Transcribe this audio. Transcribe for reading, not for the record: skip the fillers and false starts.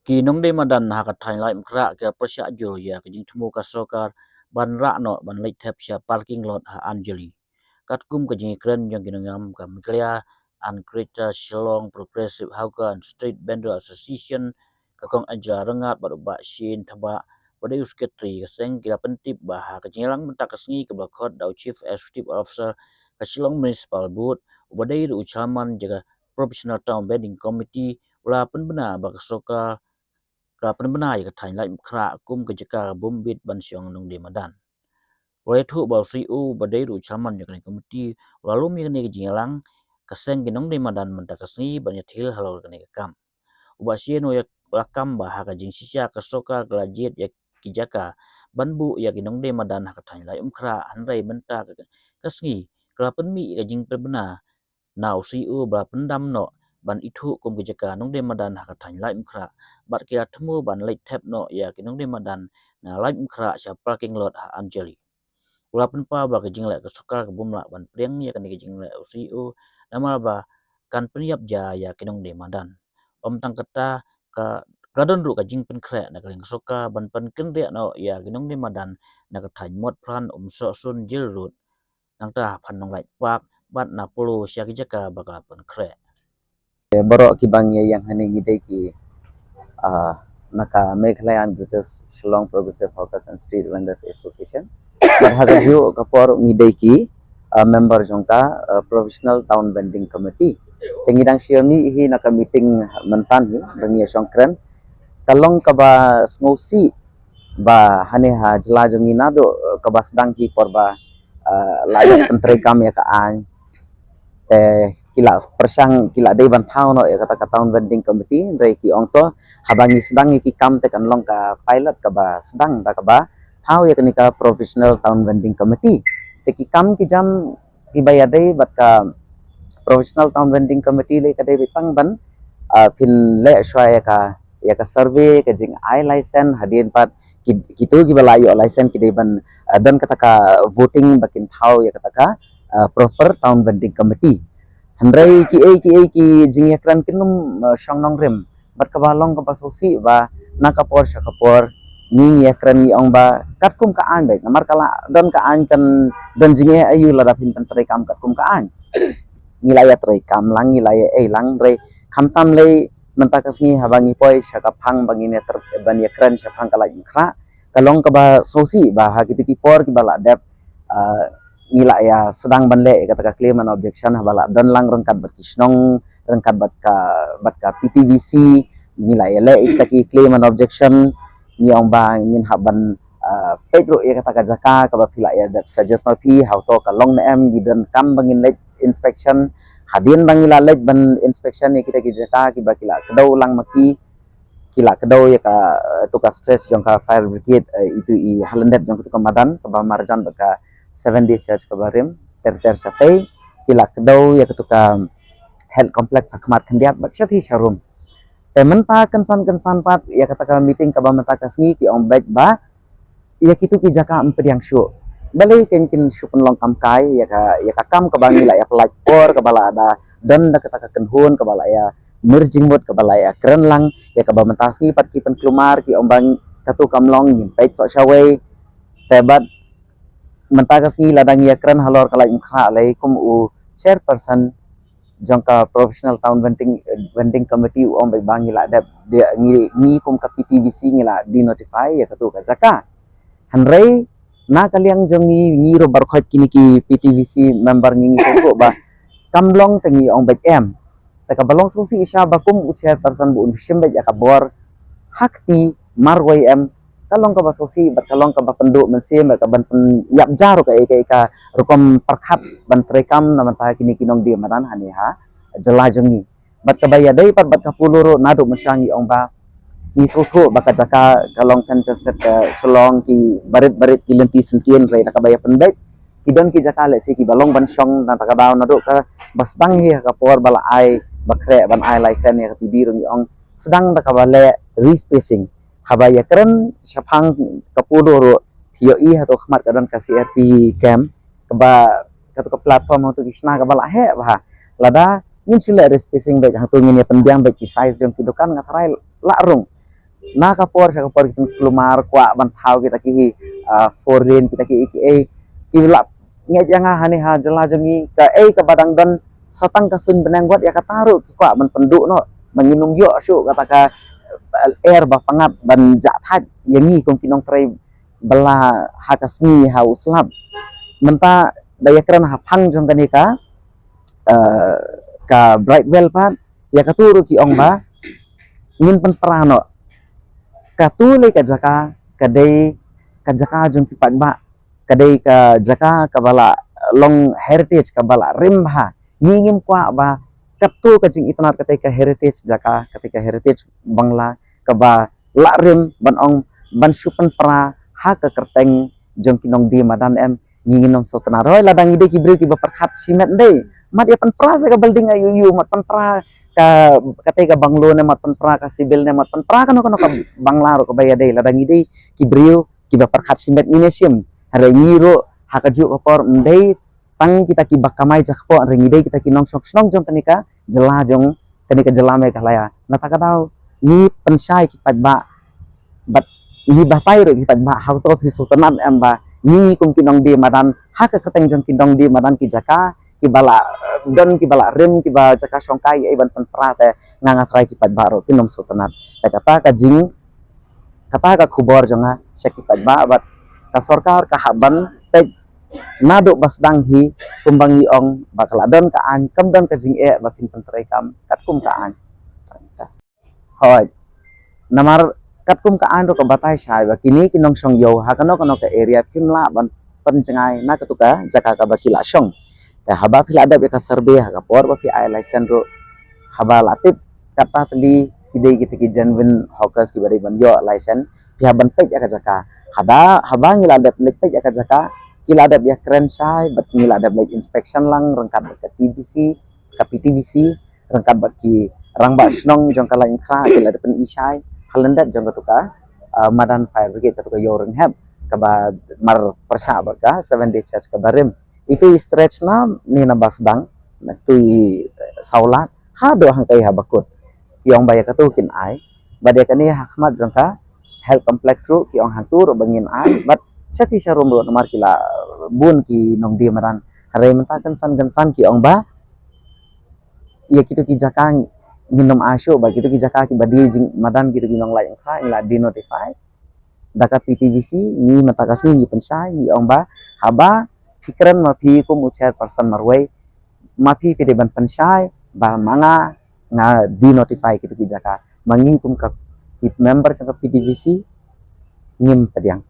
Kinong de madan ha ka thain lai mkra ka persya jo ya ka jing thmu ka sokar ban ra no ban leit thep sya parking lot ha Anjali kat kum ka jing kren jong kinongam ka miklia an Greater Shillong Progressive Hawker and Street Vendor Association ka kong ajra rangat ba shin thaba pada usketri ka seng kila pentip ba ha ka jing lang mentak ka sngi ka bakot dau Chief Executive Officer ka Shillong Municipal Board ubadai ru ucaman jaga Professional Town Building Committee ula penbena ba ka sokar ka penbenai ka thain lai mkra kum ka jaka bumbit ban siong nong de madan oleh thu bau si u badai ru chaman jak ni komiti lalu mi ni jingalang kaseng ginong de madan menta kasni ban yathil halol ka ni kam uba sien o yak lakam ba ha ka jing sisya ka soka glajet yak kijaka banbu yak ginong de madan ha ka thain lai mkra hanrai menta kasni kelapen mi ka jing penbena nào siu ba pendam no ban ithu kum jaka nong de madan ha ka thain lai mkra bat kia thmu ban leit thep no ya ki nong de madan na lai mkra sha parking lot ha Anjali ula penpa ba ka jingle ka sukar ka bumla ban priang ya ka ni jingle siu namal ba kan penyap ja ya ki nong de madan om tang kata ka radon ru ka jing pen kre na ka ring soka ban pan ken de no ya ki nong de madan na ka thain mot pran so sun jil rut nang ta phan nong lai pak bat na polo sya ki jaka bakal pen kre Borok ki bang yang hani ngide ki naka Meghalaya British Shillong Progressive Hawkers and Street Vendors Association. Barhagaju kapor ngide ki member jongka Professional Town Vending Committee. Tengidang siami hi naka meeting mentan hi bangi songkren kalong kaba sngosi ba hani ha jela jongi nado kaba sedang hi porba layak penteri kami ya ka an kila persang kila day bantau no kata town vending committee dari ki ongto habangi sedang ki kam tekan long ka pilot ka ba sedang ta ka ba how ya kenika professional town vending committee te ki kam ki jam ki bayade bat ka professional town vending committee le ka day bitang ban pin le shwa ya ka survey ka jing I license hadin pat kitu ki balayo license ki day ban dan kata ka voting bakin thau ya kata ka proper town vending committee handrai ki jing yakran kinum shong nong rem bat ka balong ka pasosi ba nakapor syakapor ning yakran ni ong ba katkum ka an baik namar kala don ka an kan don jing ayu ladapin pentrai kam katkum ka an ngilaya trai kam lang ngilaya lang re khamtam le mentakasngi habangi poi syakapang bangine ter ban yakran syapang kala inkra kalong ka ba sosi ba ha kitu ki por ki bala dep ngila ya sedang banle kata claim and objection habala dan lang rengkat bat kisnong rengkat bat ka PTVC ngila ya le itaki claim and objection ni ong ba ngin haban pedro ya kata jaka ka ba pila ya that suggest mapi how to ka long em gidan kam bangin late inspection hadin bangila late ban inspection ni kita ki jaka ki ba kila kedau lang maki kila kedau ya ka tuka stretch jongka fire brigade itu i halendet jongka tuka madan ka ba marjan baka 7-day church kabarim ter capai kila kedau ya ketuka health complex akmat kendiat bakshat hi sharum menta kensan pat ya katakan meeting kaba menta kasngi ki om baik ba ya kitu ki jaka emperiang syu balai ken syupun long kam kai ya ka kam kabangi la ya pelaj por kabala ada dan da kataka kenhun kabala ya merging bot kabala ya keren lang ya kaba menta kasngi pat ki pen klumar ki om bang katu kamlong nim baik so shawai tebat mentakas ngi ladang yakran halor kalai mkha alai kum u chairperson jongka professional town vending committee om bai bangi la dap dia ngi kum ka PTVC ngi la di notify ya katu ka jaka hanrei na kaliang jongi ngi ro bar khot kini ki PTVC member ngi ko ba kamlong tengi om bai em ta ka balong susi isha bakum u chairperson bu unshim bai ka bor hakti marwai em kalong ka basosi bat kalong ka penduk mensim ka ban yap jaro ka rukom perkhat ban trekam na mata kini kinong dia madan hani ha jela jongi bat ka baya dai pat bat ka puluro nadu mensangi ong ba ni soso baka jaka kalong kan jaset ka selong ki barit ki lenti sentien re ka baya pendek kidon ki jaka le si ki balong ban syong na ta ka baw nadu ka basdang hi ka por bala ai bakre ban ai license ya ka biru ni ong sedang ta ka bale respacing habaya keren syapang kapulu ro POI atau khmat kadan ka CRP camp keba katu platform untuk kisna ka bala he bah lada min sila spacing baik hatu ngin ya pendiang baik size jam kidukan ngatarai la rung na kapor sa kapor kita kelumar kwa bantau kita ki foreign kita ki kilap nge janga hani ha jela jangi ka badang dan satang kasun benang buat ya kataru ki kwa ban penduk no menginum yo su kata ka air ba pangap ban ja thaj yangi kong kinong trai bela hakasni ha uslab menta daya keren ha phang jong kanika ka bright well pan ya katuru ki ong ba ngin pen prano katule ka jaka kadai ka jaka jong ki pagba kadai ka jaka kabala long heritage kabala rimha ngingim kwa ba katu ka jing itnar ketika heritage jaka ketika heritage bangla kaba la rim ban ong ban supen pra ha ka kerteng jong kinong di madan em nginginom so tenaroi ladang ide ki bri ki baperkhat simet dei mat ya pen pra sa ka building ayu mat pen pra ka ketika banglo ne mat pen pra ka sibil ne mat pen pra kan ka bangla ro ka baya dei ladang ide ki brio ki baperkhat simet minesium hare ngiro ha ka ju ka por ndei tang kita ki bakamai jakpo ring ide kita ki nong sok snong jong kenika jela jong kenika jela me kalaya nata ka dau ni pensai ki padba bat ni batai ro ki padba how to fi sultanat amba ni kum kinong di madan ha ka keteng jong kinong di madan ki jaka ki bala don ki bala rim ki ba jaka songkai ai ban pentra te nganga trai ki padba ro kinom sultanat ta kata ka jing kata ka khubor jonga syaki padba bat ka sarkar ka haban te nado basdang hi kumbangi ong bakal adon ka an kam don ka jing ba pin pentrai kam kat kum ka an hoi namar kat kum ka an ro ka batai sai ba kini kinong song yo ha kano ka area kimla ban pencengai na katuka jaka ka bakila song ta haba phila ada ka survey ha ka por ba fi ai license ro haba latip kata teli kidei kita ki janwin hawkers ki bari ban yo license pi haban pek ka jaka haba ngila ada pek ka jaka kila ada ya keren sai bat ngila ada black inspection lang rengkat ka TBC ka PTBC rengkat bat ki rang ba snong jong kala ingkha kila ada pen isai halendat jong katuka madan fire brigade katuka yo reng heb ka ba mar persha ba ka 7 day church ka barim itu stretch na ni na basdang na tu saulat ha do hang kai ha bakut kiong baya katukin ai bade kani hakmat jongka health complex ru kiong hang tur bangin ai bat sati sharum ro nomar kila bun ki nong di maran hare mentakan san kiong ba ya kitu ki jakang minum asyo ba kitu ki jaka ki badi jing madan kitu ki nong lai kha ila di notify daka PTVC ni matakas ni pensai ni ong ba haba fikran ma phi kum chair person marwai ma phi pide ban pensai ba manga nga di notify kitu ki jaka mangi kum ka member ka PTVC ngim padiang